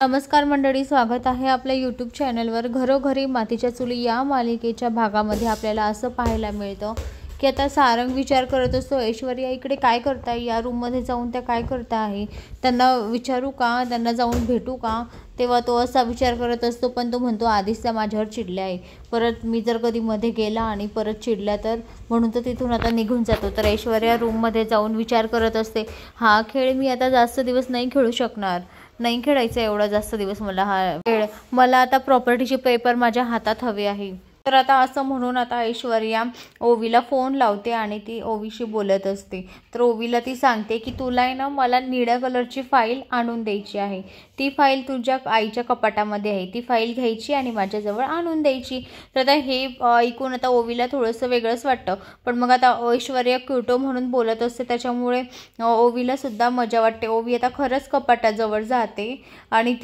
नमस्कार मंडळी, स्वागत आहे आपल्या यूट्यूब चॅनलवर। घरोघरी मातीच्या चुली या मालिकेच्या भागामध्ये आपल्याला असं पाहायला मिळतं की आता सारंग विचार करत असतो, ऐश्वर्या इकडे काय करताय, या रूममध्ये जाऊन त्या काय करता आहे, त्यांना विचारू का, त्यांना जाऊन भेटू का। तेव्हा तो असा विचार करत असतो, पण तो म्हणतो आधीच त्या माझ्यावर चिडल्या आहे, परत मी जर कधी मध्ये गेला आणि परत चिडल्या तर, म्हणून तो तिथून आता निघून जातो। तर ऐश्वर्या रूममध्ये जाऊन विचार करत असते, हा खेळ मी आता जास्त दिवस नाही खेळू शकणार, नाही खेळायचं एवढा जास्त दिवस मला हा खेळ, मला आता प्रॉपर्टीचे पेपर माझ्या हातात हवे आहे। तर आता असं म्हणून आता ऐश्वर्या ओवीला फोन लावते आणि ती ओवीशी बोलत असते। तर ओवीला ती सांगते की तुला आहे ना, मला निळ्या कलरची फाईल आणून द्यायची आहे, ती फाईल तुझ्या आईच्या कपाटामध्ये आहे, ती फाईल घ्यायची आणि माझ्याजवळ आणून द्यायची। तर आता हे ऐकून आता ओवीला थोडंसं वेगळंच वाटतं, पण मग आता ऐश्वर्या क्युटो म्हणून बोलत असते, त्याच्यामुळे ओवीला सुद्धा मजा वाटते। ओवी आता खरंच कपाटाजवळ जाते आणि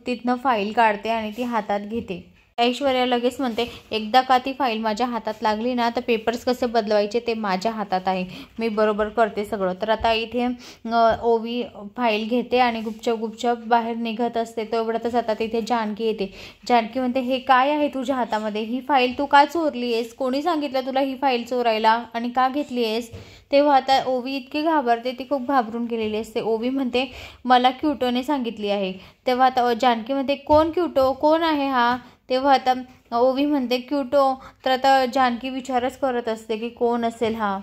तिथनं फाईल काढते आणि ती हातात घेते। ऐश्वर्या लगेच म्हणते, एकदा का ती फाईल माझ्या हातात लागली ना, तर पेपर्स कसे बदलवायचे ते माझ्या हातात आहे, मी बरोबर करते सगळं। तर आता इथे ओवी फाईल घेते आणि गुपचाप बाहेर निघत असते। तो एवढ्यातच आता तिथे जानकी येते। जानकी म्हणते, हे काय आहे तुझ्या हातामध्ये, ही फाईल तू का चोरली आहेस, कोणी सांगितलं तुला ही फाईल चोरायला आणि का घेतली आहेस। तेव्हा आता ओवी इतकी घाबरते, ती खूप घाबरून गेलेली असते। ओवी म्हणते, मला क्युटोने सांगितली आहे। तेव्हा आता जानकी म्हणते, कोण क्युटो, कोण आहे हा। तेव्हा आता ओवी म्हणते क्युटो। तर आता जानकी विचारच करत असते की कोण असेल हा।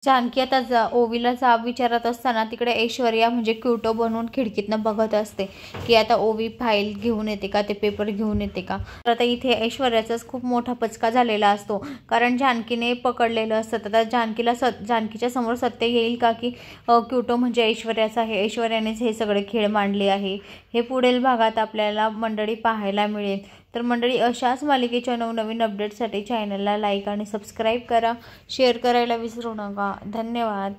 जानकी आता ओवीला जाब विचारत असताना तिकडे ऐश्वर्या म्हणजे क्युटो बनवून खिडकीतनं बघत असते की आता ओवी फाईल घेऊन येते का, ते पेपर घेऊन येते का। तर आता इथे ऐश्वर्याचाच खूप मोठा पचका झालेला असतो, कारण जानकीने पकडलेलं असतं। आता जानकीच्या समोर सत्य येईल का की क्युटो म्हणजे ऐश्वर्याचा आहे, ऐश्वर्यानेच हे सगळे खेळ मांडले आहे, हे पुढील भागात आपल्याला मंडळी पाहायला मिळेल। तर मंडळी, अशाच मालिकेच्या नवनवीन अपडेट्ससाठी चॅनलला लाईक आणि सबस्क्राईब करा, शेअर करायला विसरू नका। धन्यवाद।